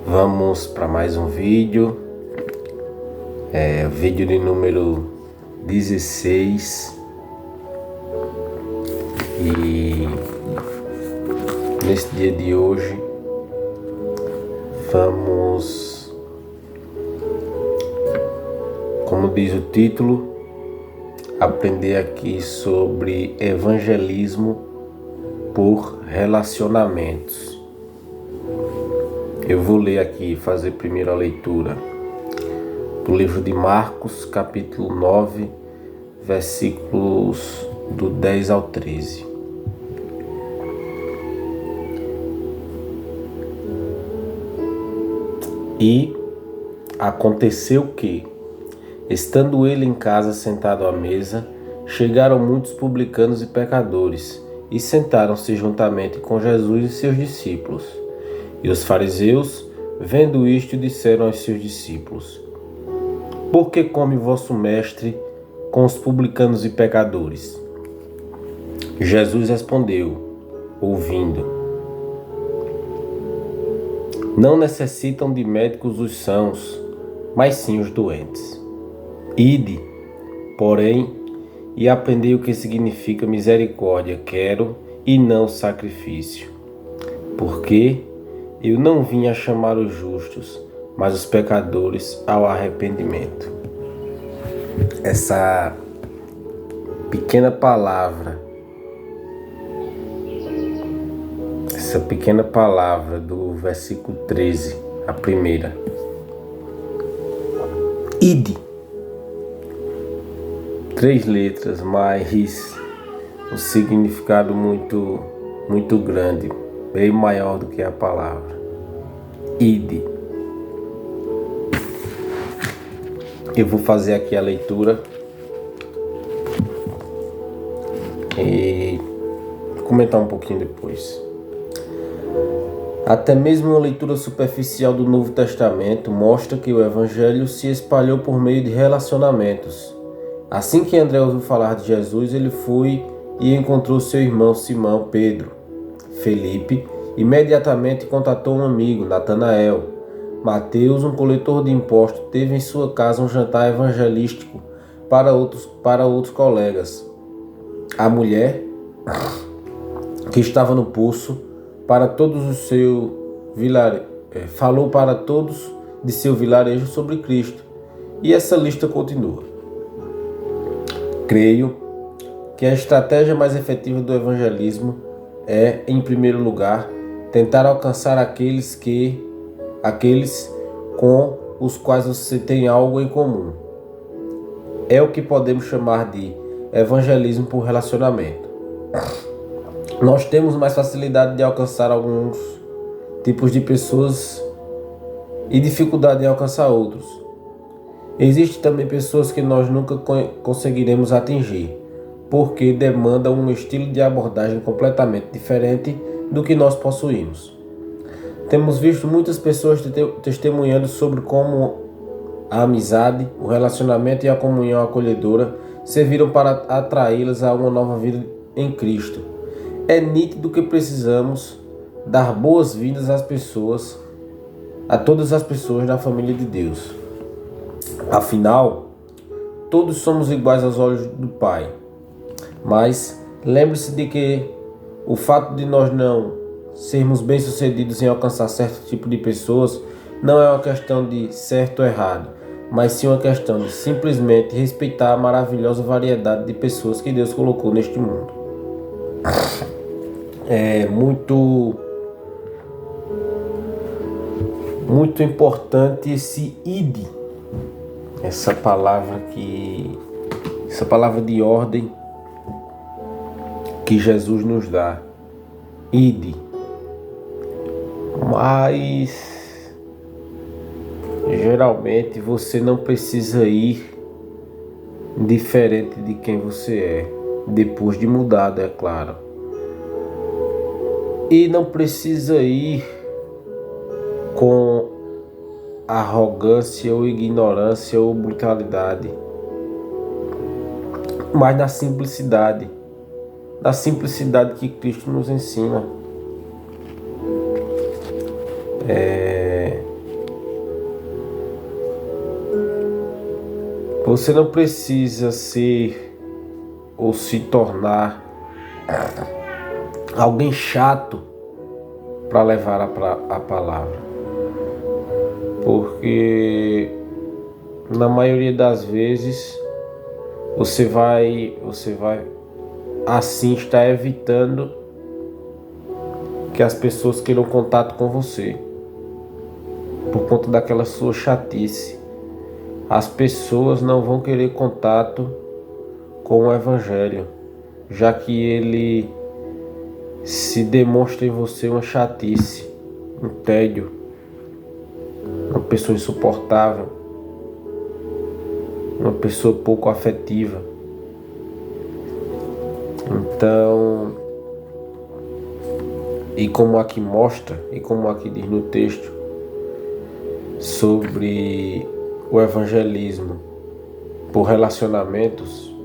Vamos para mais um vídeo, vídeo de número 16, e nesse dia de hoje vamos, como diz o título, aprender aqui sobre evangelismo por relacionamentos. Eu vou ler aqui, fazer primeiro a leitura do livro de Marcos, capítulo 9, versículos do 10 ao 13. E aconteceu que, estando ele em casa sentado à mesa, chegaram muitos publicanos e pecadores, e sentaram-se juntamente com Jesus e seus discípulos. E os fariseus, vendo isto, disseram aos seus discípulos: Por que come vosso mestre com os publicanos e pecadores? Jesus respondeu, ouvindo: Não necessitam de médicos os sãos, mas sim os doentes. Ide, porém, e aprendei o que significa misericórdia quero e não sacrifício. Porque eu não vim a chamar os justos, mas os pecadores ao arrependimento. Essa pequena palavra do versículo 13, a primeira. Ide. 3 letras, mas um significado muito grande, bem maior do que a palavra. Ide. Eu vou fazer aqui a leitura e comentar um pouquinho depois. Até mesmo uma leitura superficial do Novo Testamento mostra que o Evangelho se espalhou por meio de relacionamentos. Assim que André ouviu falar de Jesus, ele foi e encontrou seu irmão Simão Pedro. Felipe imediatamente contatou um amigo, Natanael. Mateus, um coletor de impostos, teve em sua casa um jantar evangelístico para outros colegas. A mulher, que estava no poço, falou para todos de seu vilarejo sobre Cristo. E essa lista continua. Creio que a estratégia mais efetiva do evangelismo é, em primeiro lugar, tentar alcançar aqueles com os quais você tem algo em comum. É o que podemos chamar de evangelismo por relacionamento. Nós temos mais facilidade de alcançar alguns tipos de pessoas e dificuldade em alcançar outros. Existem também pessoas que nós nunca conseguiremos atingir, porque demandam um estilo de abordagem completamente diferente do que nós possuímos. Temos visto muitas pessoas testemunhando sobre como a amizade, o relacionamento e a comunhão acolhedora serviram para atraí-las a uma nova vida em Cristo. É nítido que precisamos dar boas-vindas a todas as pessoas da família de Deus. Afinal, todos somos iguais aos olhos do Pai. Mas lembre-se de que o fato de nós não sermos bem-sucedidos em alcançar certo tipo de pessoas não é uma questão de certo ou errado, mas sim uma questão de simplesmente respeitar a maravilhosa variedade de pessoas que Deus colocou neste mundo. É muito importante esse ide, essa palavra de ordem que Jesus nos dá. Ide. Mas geralmente você não precisa ir diferente de quem você é, depois de mudado, é claro. E não precisa ir com arrogância ou ignorância ou brutalidade, mas na simplicidade que Cristo nos ensina. Você não precisa ser ou se tornar alguém chato para levar a palavra, porque na maioria das vezes você vai assim estar evitando que as pessoas queiram contato com você por conta daquela sua chatice. As pessoas não vão querer contato com o Evangelho, já que ele se demonstra em você uma chatice, um tédio, uma pessoa insuportável, uma pessoa pouco afetiva. Então, e como aqui mostra, e como aqui diz no texto, sobre o evangelismo por relacionamentos,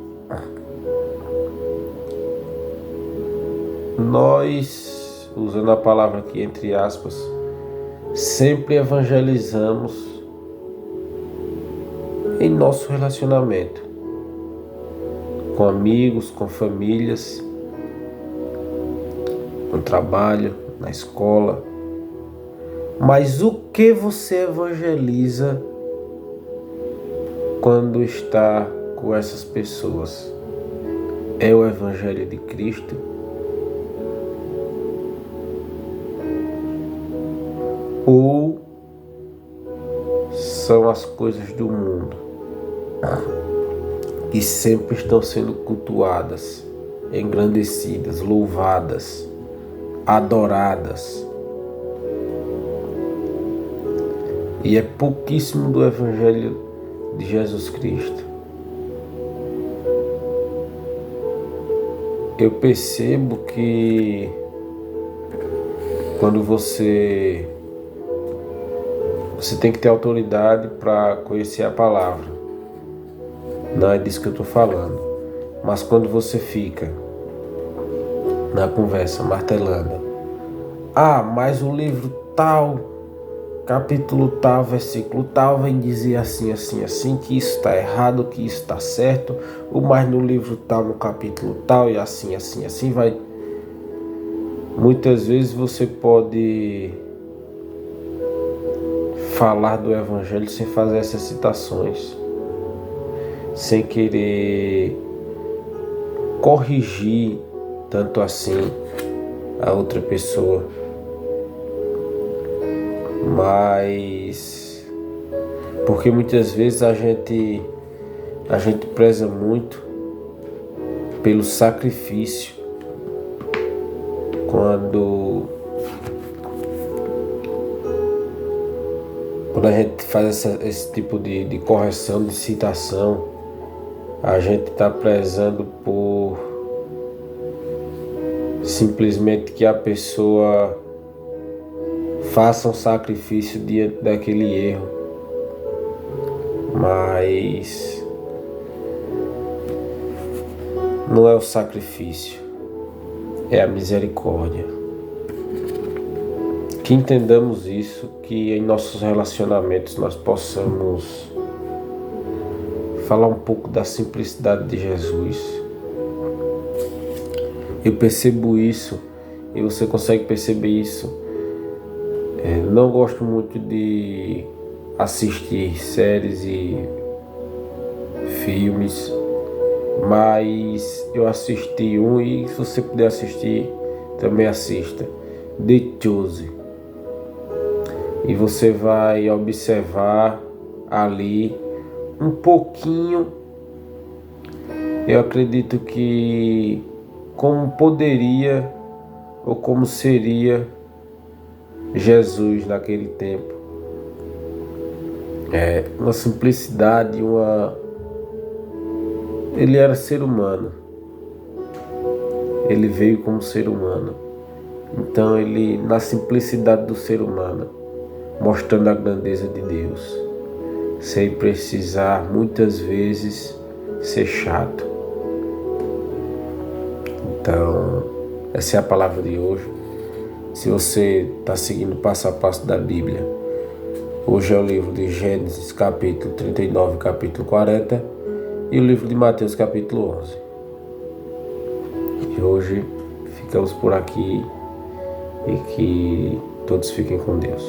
nós, usando a palavra aqui entre aspas, sempre evangelizamos em nosso relacionamento, com amigos, com famílias, no trabalho, na escola. Mas o que você evangeliza quando está com essas pessoas? É o Evangelho de Cristo? Ou são as coisas do mundo que sempre estão sendo cultuadas, engrandecidas, louvadas, adoradas? E é pouquíssimo do Evangelho de Jesus Cristo. Eu percebo que quando você tem que ter autoridade para conhecer a palavra. Não é disso que eu estou falando. Mas quando você fica na conversa martelando, mas o livro tal, capítulo tal, versículo tal vem dizer assim, assim, assim, que isso está errado, que isso está certo, mas no livro tal, no capítulo tal, e assim, assim, assim vai. Muitas vezes você pode falar do Evangelho sem fazer essas citações, sem querer corrigir tanto assim a outra pessoa. Mas porque muitas vezes a gente preza muito pelo sacrifício quando a gente faz esse tipo de correção, de citação. A gente está prezando por simplesmente que a pessoa faça um sacrifício diante daquele erro, mas não é o sacrifício, é a misericórdia. Que entendamos isso, que em nossos relacionamentos nós possamos falar um pouco da simplicidade de Jesus. Eu percebo isso, e você consegue perceber isso. Não gosto muito de assistir séries e filmes, mas eu assisti um, e se você puder assistir, também assista, The Chosen. E você vai observar ali um pouquinho, eu acredito que como poderia ou como seria Jesus naquele tempo. Uma simplicidade, ele era ser humano, ele veio como ser humano, então ele, na simplicidade do ser humano, mostrando a grandeza de Deus, sem precisar muitas vezes ser chato. Então, essa é a palavra de hoje. Se você está seguindo passo a passo da Bíblia, hoje é o livro de Gênesis, capítulo 39, capítulo 40, e o livro de Mateus capítulo 11. E hoje ficamos por aqui e que todos fiquem com Deus.